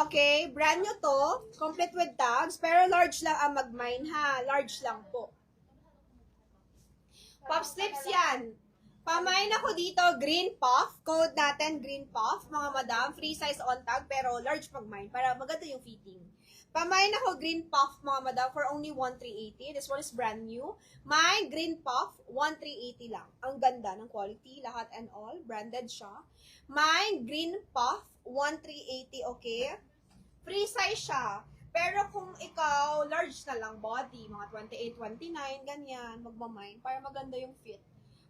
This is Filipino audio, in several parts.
Okay, brand new to, complete with tags, pero large lang ang mag-mine ha. Large lang po. Puff slips yan. Pamain ako dito, green puff. Code natin, green puff. Mga madam, free size on tag, pero large pag-mine para maganda yung fitting. Pamain ako, green puff, mga madam, for only 1,380. This one is brand new. My green puff, 1,380 lang. Ang ganda ng quality, lahat and all. Branded siya. My green puff, 1,380, okay? Free size siya. Pero kung ikaw, large na lang body, mga 28, 29, ganyan, magmamine, para maganda yung fit.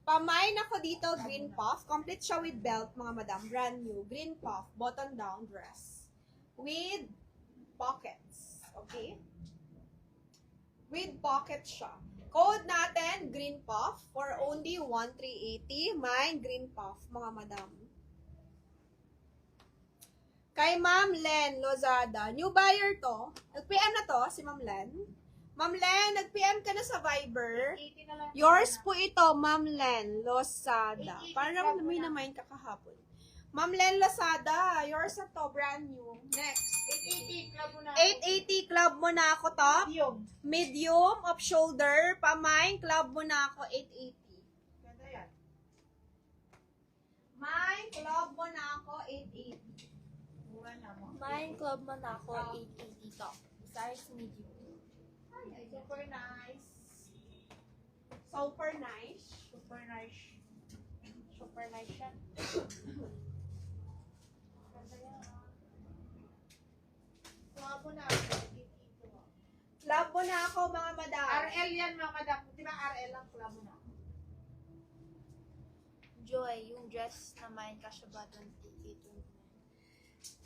Pamain ako dito, green puff. Complete siya with belt, mga madam. Brand new. Green puff, button down dress. With pockets. Okay? With pockets siya. Code natin, green puff, for only 1,380. Mine, green puff, mga madam. Kay Ma'am Len Lozada. New buyer to. Nag-PM na to, si Ma'am Len. Ma'am Len, nag-PM ka na sa Viber. Yours po ito, Ma'am Len Lozada. Parang may na-mind ka kahapon. Ma'am Len Lozada, yours na to, brand new. Next. 880 club mo na. 880 club mo na ako to. Medium. Medium, off shoulder. Pamain, club mo na ako, 880. Ganda yan. Mine, club mo na ako, 880. Mura na mo. Mine club mo na ako, 880 to. Size medium. Super nice. Super nice. Super nice. Super nice siya. Ganda yan. Club mo na. 880. Club mo na ako, mga madam. RL yan mga madam. Di ba RL ang club mo na? Joy, yung dress na mine, kasha button,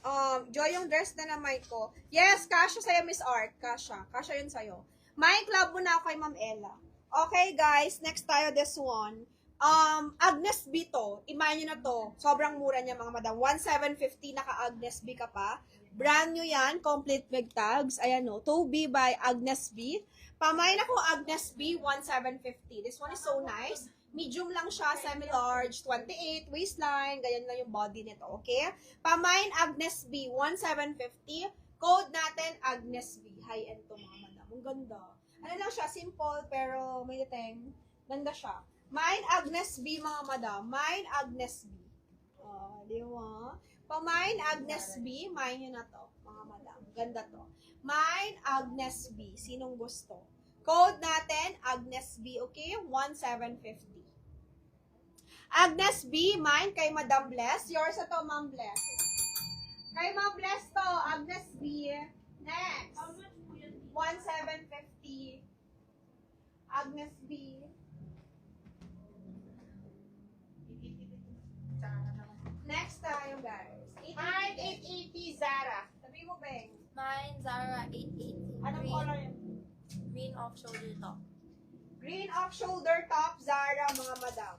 880. Joy, yung dress na naman ko. Yes, kasha sa'yo, Miss Art. Kasha. Kasha yun sa'yo. May club mo na ako kay Ma'am Ella. Okay, guys. Next tayo, this one. Agnes B to. Imahin nyo na to. Sobrang mura niya, mga madam. 1,750 naka-Agnes B ka pa. Brand new yan. Complete with tags. Ayan o. 2B by Agnes B. Pamain ako Agnes B, 1,750. This one is so nice. Medium lang siya, semi-large, 28, waistline, ganyan lang yung body nito, okay? Pamain Agnes B, 1,750. Code natin, Agnes B. High-end to, mga madam. Ang ganda. Ano lang siya, simple, pero may dating. Ganda siya. Mine Agnes B, mga madam. Mine Agnes B. Di ba? Pamain Agnes B, mine yun na to, mga madam. Ganda to. Mine Agnes B. Sinong gusto? Code natin, Agnes B, okay? 1,750. Agnes B, mine kay Madam Bless. Yours na to, Ma'am Bless. Kay Ma'am Bless to, Agnes B. Next. 1,750. Agnes B. Next tayo, guys. Mine 880 Zara. Sabi mo, Beng. Mine, Zara, 880. Anong color yun? Green off-shoulder top. Green off-shoulder top, Zara, mga madam.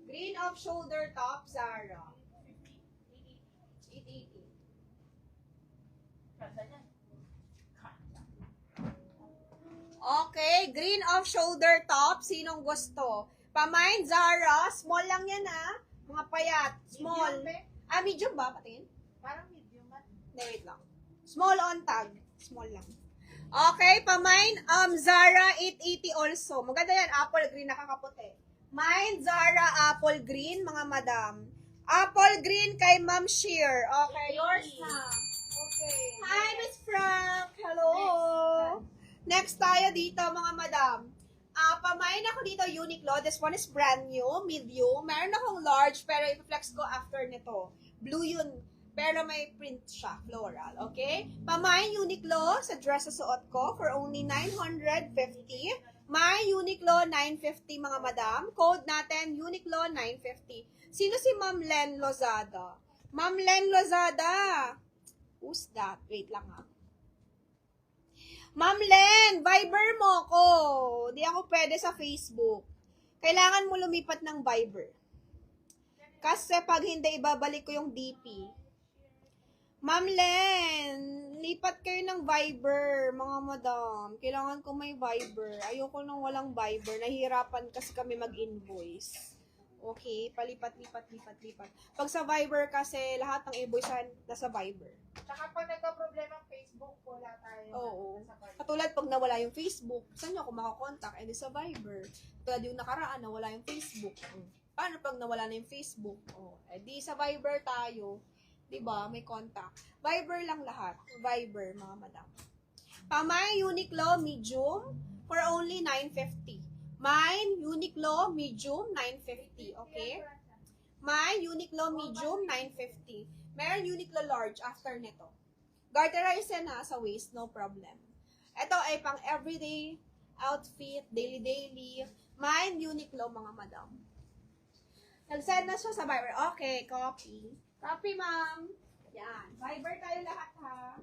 Green off-shoulder top, Zara. 880. Ganda yan. Okay, green off-shoulder top. Sinong gusto? Pamain, Zara. Small lang yan, ha? Mga payat. Small. Medium, be? Medium ba? Patingin? Parang medium man. No, wait lang. Small on tag. Small lang. Okay, pamain, Zara 880 also. Maganda yan, apple green, nakakaputi. Mine, Zara apple green, mga madam. Apple green kay Ma'am Sheer. Okay, yours na. Okay. Hi, Miss Frank. Hello. Next tayo dito, mga madam. Pamain ako dito, Uniqlo. This one is brand new, medium. Meron akong large, pero i-flex ko after nito. Blue yun. Pero may print siya, floral, okay? Pamain Uniqlo sa dress sa suot ko for only 950. May Uniqlo 950, mga madam. Code natin, Uniqlo 950. Sino si Ma'am Len Lozada? Ma'am Len Lozada. Who's that? Wait lang ha. Ma'am Len, Viber mo ko. Di ako pwede sa Facebook. Kailangan mo lumipat ng Viber. Kasi pag hindi, ibabalik ko yung DP. Ma'am Len, lipat kayo ng Viber, mga madam. Kailangan ko may Viber. Ayoko nang walang Viber. Nahihirapan kasi kami mag-invoice. Okay, palipat. Pag sa Viber kasi, lahat ng invoice nasa Viber. Tsaka pag nagka-problema Katulad pag nawala yung Facebook, saan nyo ako makakontakt? Eh di sa Viber. Katulad yung nakaraan, nawala yung Facebook. Paano pag nawala na yung Facebook? Eh di sa Viber tayo. Diba? May contact. Viber lang lahat. Viber, mga madam. Pamay Uniqlo medium for only 950. Mine Uniqlo medium 950, okay? Mine Uniqlo medium 950. Meron Uniqlo large after nito. Garterize na sa waist, no problem. Ito ay pang everyday outfit, daily. Mine Uniqlo, mga madam. Nag-send na siya sa Viber. Okay, copy. Copy, ma'am. Yan. Viber tayo lahat, ha?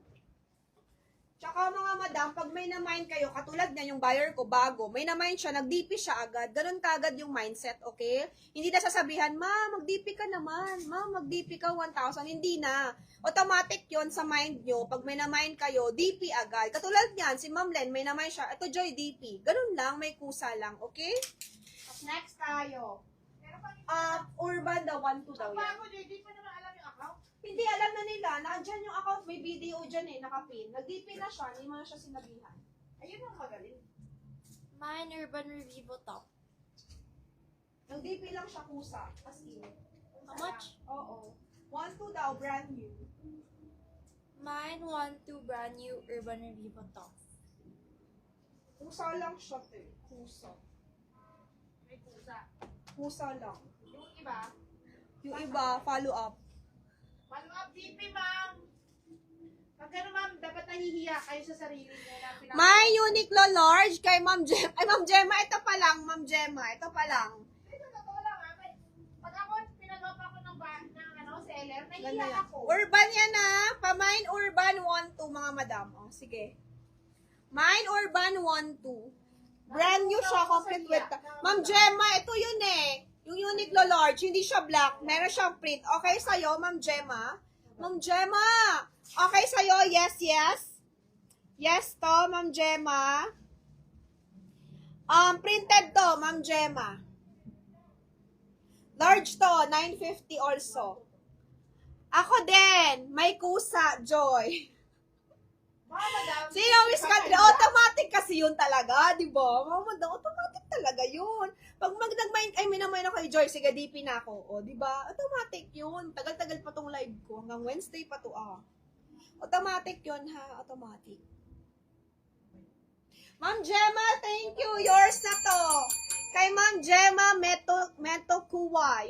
Tsaka mga madam, pag may na-mind kayo, katulad nga yung buyer ko, bago, may na-mind siya, nag-DP siya agad, ganun kagad yung mindset, okay? Hindi na sasabihan, ma, mag-DP ka naman, ma, mag-DP ka 1,000, hindi na. Automatic yon sa mind nyo, pag may na-mind kayo, DP agad. Katulad yan, si Ma'am Len, may na-mind siya, ito Joy, DP. Ganun lang, may kusa lang, okay? Next tayo. Urban daw, 1-2 daw yan. Bago, di pa naman alam yung account. Hindi, alam na nila. Nandyan yung account. May video dyan nakapin. Nag-DP na siya. Hindi mo na siya sinabihan. Ayun ang magaling. Mine Urban Revivo top. Nag-DP lang siya kusa. As in. How much? Oo. 1-2 daw, brand new. Mine 1-2 brand new Urban Revivo top. Kusa lang siya, te. Kusa. May pusa. Kusa lang. Yung iba, Yung iba, follow up. follow up DP, ma'am. Pag gano'n, ma'am, dapat nahihiya kayo sa sarili niyo na May Uniqlo large kay Ma'am Gemma. Ay, Ma'am Gemma, ito pa lang, Ma'am Gemma. Ito pa lang. Ito, totoo lang, ha? Pag ako, pinagawa ko ng seller, Ganda nahihiya yan. ako. Urban yan ha. Pamain Urban 1-2 mga madam. O, sige. Mine Urban 1-2. Brand new siya, complete with... Ma'am Gemma, ito yun eh. Yung Uniqlo large, hindi siya black. Meron siyang print. Okay sa'yo, Ma'am Gemma? Ma'am Gemma! Okay sa'yo? Yes, yes? Yes to, Ma'am Gemma? Printed to, Ma'am Gemma. Large to, 950 also. Ako din, may kusa, Joy. Madam, Sino Miss Country? Automatic kasi yun talaga, di ba? Mama, automatic talaga yun. Pag nag-mind, ay, minamayin ako kay Joy, sige, DP na ako. O, di ba? Automatic yun. Tagal-tagal pa tong live ko. Hanggang Wednesday pa to, Automatic yun, ha? Automatic. Ma'am Gemma, thank you. Yours na to. Kay Ma'am Gemma Meto Kuwa.